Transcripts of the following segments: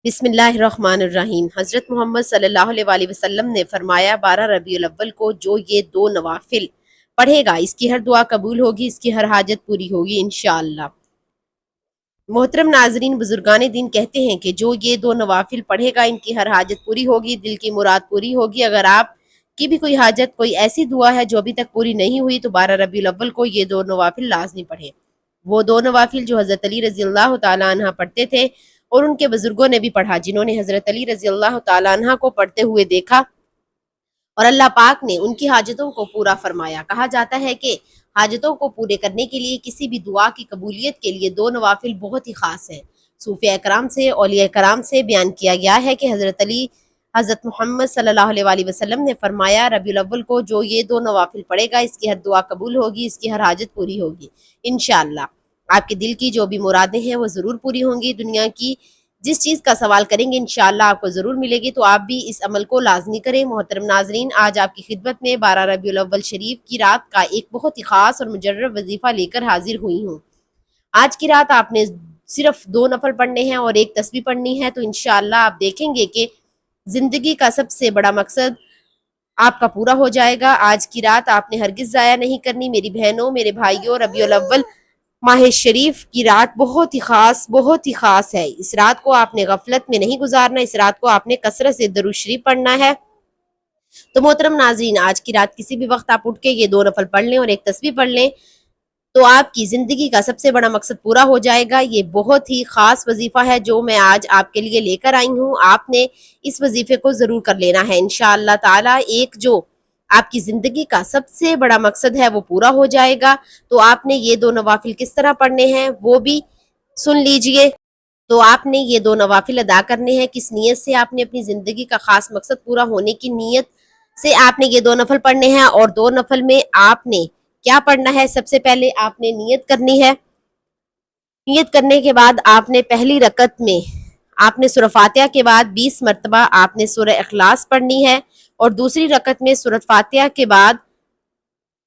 बिस्मिल्लाहिर्रहमानिर्रहीम। हज़रत मोहम्मद सल्लल्लाहु अलैहि वसल्लम ने फरमाया 12 रबीउल अव्वल को जो ये दो नवाफिल पढ़ेगा इसकी हर दुआ कबूल होगी, इसकी हर हाजत पूरी होगी इंशाअल्लाह। मोहतरम नाजरीन, बुजुर्गान दीन कहते हैं कि जो ये दो नवाफिल पढ़ेगा इनकी हर हाजत पूरी होगी, दिल की मुराद पूरी होगी। अगर आप की भी कोई हाजत, कोई ऐसी दुआ है जो अभी तक पूरी नहीं हुई तो 12 रबीउल अव्वल को ये दो नवाफिल लाजमी पढ़े। वो दो नवाफिल जो हज़रत अली रज़ी अल्लाह तआला अन्हा पढ़ते थे और उनके बुजुर्गों ने भी पढ़ा, जिन्होंने हज़रत अली रज़ी अल्लाह तआला अन्हा को पढ़ते हुए देखा और अल्लाह पाक ने उनकी हाजतों को पूरा फरमाया। कहा जाता है कि हाजतों को पूरे करने के लिए, किसी भी दुआ की कबूलियत के लिए दो नवाफिल बहुत ही खास हैं। सूफिया कराम से, औलिया कराम से बयान किया गया है कि हज़रत मोहम्मद सल्लल्लाहु अलैहि वसल्लम ने फरमाया, रबीउल अव्वल को जो ये दो नवाफिल पढ़ेगा इसकी हर दुआ कबूल होगी, इसकी हर हाजत पूरी होगी इंशाअल्लाह। आपके दिल की जो भी मुरादें हैं वो ज़रूर पूरी होंगी। दुनिया की जिस चीज़ का सवाल करेंगे इंशाअल्लाह आपको ज़रूर मिलेगी, तो आप भी इस अमल को लाजमी करें। मोहतरम नाजरीन, आज आपकी खिदमत में 12 रबीउल अव्वल शरीफ की रात का एक बहुत ही ख़ास और मुजर्रब वजीफ़ा लेकर हाजिर हुई हूँ। आज की रात आपने सिर्फ 2 नफल पढ़ने हैं और एक तस्बीह पढ़नी है, तो इंशाअल्लाह आप देखेंगे कि ज़िंदगी का सबसे बड़ा मकसद आपका पूरा हो जाएगा। आज की रात आपने हरगिज़ ज़ाया नहीं करनी। मेरी बहनों, मेरे भाइयों, रबीउल अव्वल माह शरीफ की रात बहुत ही खास है। इस रात को आपने गफलत में नहीं गुजारना, इस रात को आपने कसरत से दरूद शरीफ पढ़ना है। तो मोहतरम नाज़रीन, आज की रात किसी भी वक्त आप उठ के ये 2 नफल पढ़ लें और एक तस्बीह पढ़ लें, तो आपकी ज़िंदगी का सबसे बड़ा मकसद पूरा हो जाएगा। ये बहुत ही ख़ास वजीफ़ा है जो मैं आज आपके लिए लेकर आई हूँ। आपने इस वजीफ़े को ज़रूर कर लेना है इंशाअल्लाह ताला। एक जो आपकी ज़िंदगी का सबसे बड़ा मकसद है वो पूरा हो जाएगा। तो आपने ये दो नवाफिल किस तरह पढ़ने हैं वो भी सुन लीजिए। तो आपने ये दो नवाफिल अदा करने हैं, किस नीयत से आपने अपनी ज़िंदगी का ख़ास मकसद पूरा होने की नीयत से आपने ये 2 नफल पढ़ने हैं। और 2 नफल में आपने क्या पढ़ना है, सबसे पहले आपने नियत करनी है। नियत करने के बाद आपने पहली रकत में आपने सूरह फातिहा के बाद 20 मरतबा आपने सूरह इखलास पढ़नी है और दूसरी रकत में सूरह फातिहा के बाद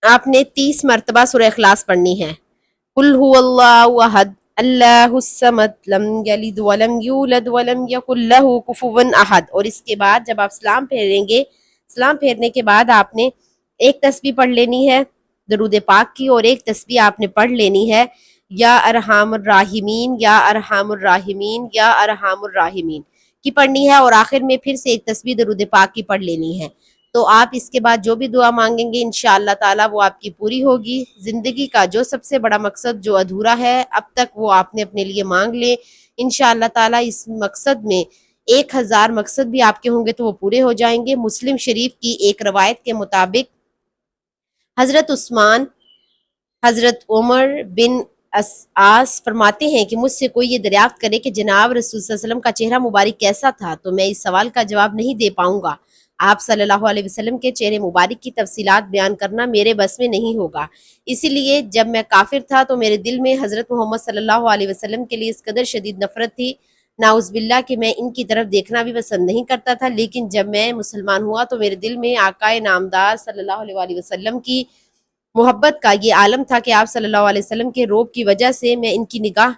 आपने 30 मरतबा सूरह इखलास पढ़नी है। कुल हुवल्लाहु अहद अल्लाहुस समद लम यलिद वलम यूलद वलम यकुल लहू कुफुवन अहद। और इसके बाद जब आप सलाम फेरेंगे, सलाम फेरने के बाद आपने एक तस्बीह पढ़ लेनी है दरूद पाक की और एक तस्बीह आपने पढ़ लेनी है या अरहामुर राहिमीन, या अरहामुर राहिमीन, या अरहामुर राहिमीन की पढ़नी है। और आखिर में फिर से एक तस्बीह दरूद पाक की पढ़ लेनी है। तो आप इसके बाद जो भी दुआ मांगेंगे इंशाअल्लाह ताला वो आपकी पूरी होगी। जिंदगी का जो सबसे बड़ा मकसद जो अधूरा है अब तक, वो आपने अपने लिए मांग ले इंशाअल्लाह ताला। इस मकसद में 1000 मकसद भी आपके होंगे तो वो पूरे हो जाएंगे। मुस्लिम शरीफ की एक रवायत के मुताबिक हजरत उस्मान हजरत उमर बिन आस फरमाते हैं कि मुझसे कोई ये दरियाफ्त करे कि जनाब रसूल सल्लल्लाहु अलैहि वसल्लम का चेहरा मुबारक कैसा था, तो मैं इस सवाल का जवाब नहीं दे पाऊंगा। आप सल्लल्लाहु अलैहि वसल्लम के चेहरे मुबारक की तफसीलात बयान करना मेरे बस में नहीं होगा। इसीलिए जब मैं काफिर था तो मेरे दिल में हजरत मोहम्मद सल्लल्लाहु अलैहि वसल्लम के लिए इस कदर शदीद नफरत थी, नाउज़ुबिल्लाह, कि मैं इनकी तरफ देखना भी पसंद नहीं करता था। लेकिन जब मैं मुसलमान हुआ तो मेरे दिल में आकाए नामदार सल्लल्लाहु अलैहि वसल्लम की मोहब्बत का ये आलम था कि आप सल्लल्लाहु अलैहि वसल्लम के रोब की वजह से मैं इनकी निगाह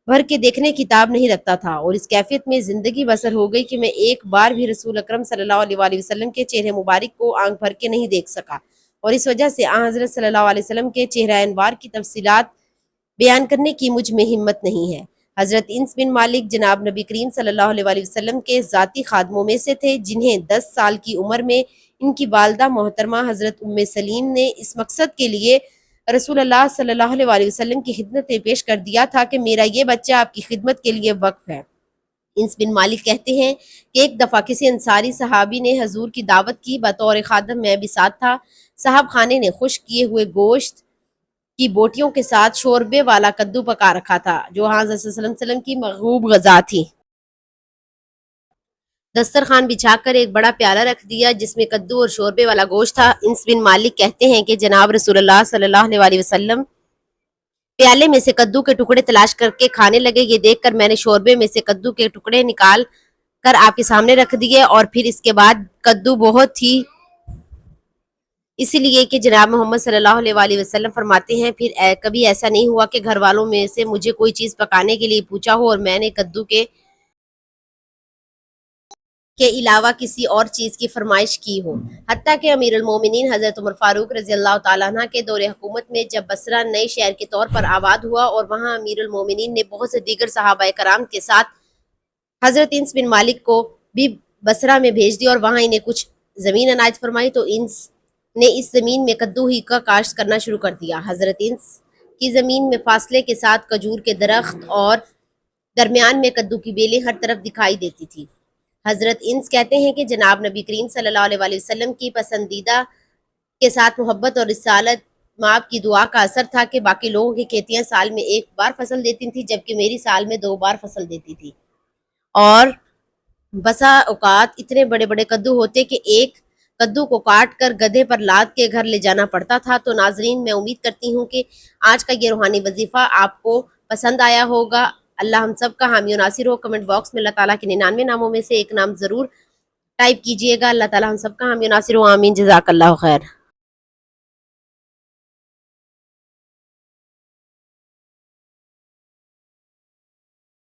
भर के देखने की ताब नहीं रखता था और इस कैफियत में ज़िंदगी बसर हो गई कि मैं एक बार भी रसूल अकरम सल्लल्लाहु अलैहि वसल्लम के चेहरे मुबारक को आंख भर के नहीं देख सका। और इस वजह से हज़रत सल्लल्लाहु अलैहि वसल्लम के चेहरा अनवार की तफसीलात बयान करने की मुझ में हिम्मत नहीं है। हज़रत इन्स बिन मालिक जनाब नबी करीम सल्लल्लाहु अलैहि वसल्लम के ज़ाती खादमों में से थे, जिन्हें 10 साल की उम्र में इनकी वालदा मोहतरमा हज़रत उम्मे सलीम ने इस मकसद के लिए रसूलुल्लाह सल्लल्लाहु अलैहि वसल्लम की खिदमत में पेश कर दिया था कि मेरा ये बच्चा आपकी खिदमत के लिए वक्फ है। इन्स बिन मालिक कहते हैं कि एक दफ़ा किसी अंसारी सहाबी ने हजूर की दावत की, बतौर खादम मैं भी साथ था। साहब खाने ने खुश किए हुए गोश्त की बोटियों के साथ शोरबे वाला कद्दू पका रखा था, जो हज़रत सल्लल्लाहु अलैहि वसल्लम की महबूब गज़ा थी। दस्तरखान बिछाकर एक बड़ा प्याला रख दिया जिसमें कद्दू और शोरबे वाला गोश्त था। इन्स बिन मालिक कहते हैं कि जनाब रसूलुल्लाह सल्लल्लाहु अलैहि वसल्लम प्याले में से कद्दू के टुकड़े तलाश करके खाने लगे। ये देखकर मैंने शोरबे में से कद्दू के टुकड़े निकाल कर आपके सामने रख दिए और फिर इसके बाद कद्दू बहुत ही, इसलिए कि जनाब मोहम्मद सल्लल्लाहु अलैहि वसल्लम फरमाते हैं, फिर कभी ऐसा नहीं हुआ कि घर वालों में से मुझे कोई चीज़ पकाने के लिए पूछा हो और मैंने कद्दू के کے علاوہ کسی اور چیز کی فرمائش کی ہو، حتیٰ کہ امیر المومنین حضرت عمر فاروق رضی اللہ تعالیٰ عنہ کے دور حکومت میں جب بصرہ نئے شہر کے طور پر آباد ہوا اور وہاں امیر المومنین نے بہت سے دیگر صحابہ کرام کے ساتھ حضرت انس بن مالک کو بھی بصرہ میں بھیج دیا اور وہاں انہیں کچھ زمین عنایت فرمائی، تو انس نے اس زمین میں کدو ہی کا کاشت کرنا شروع کر دیا۔ حضرت انس کی زمین میں فاصلے کے ساتھ کھجور کے درخت اور درمیان میں کدو کی بیلیں ہر طرف دکھائی دیتی تھی۔ حضرت انس کہتے ہیں کہ جناب نبی کریم صلی اللہ علیہ وآلہ وسلم کی پسندیدہ کے ساتھ محبت اور رسالت مآب کی دعا کا اثر تھا کہ باقی لوگوں کی کھیتیاں سال میں ایک بار فصل دیتی تھی، جبکہ میری سال میں 2 بار فصل دیتی تھی، اور بسا اوقات اتنے بڑے بڑے کدو ہوتے کہ ایک کدو کو کاٹ کر گدھے پر لاد کے گھر لے جانا پڑتا تھا۔ تو ناظرین، میں امید کرتی ہوں کہ آج کا یہ روحانی وظیفہ آپ کو پسند آیا ہوگا۔ اللہ ہم سب کا حامی و ناصر ہو۔ کمنٹ باکس میں اللہ تعالیٰ کے 99 ناموں میں سے ایک نام ضرور ٹائپ کیجئے گا۔ اللہ تعالیٰ ہم سب کا حامی و ناصر ہو، آمین، جزاک اللہ خیر۔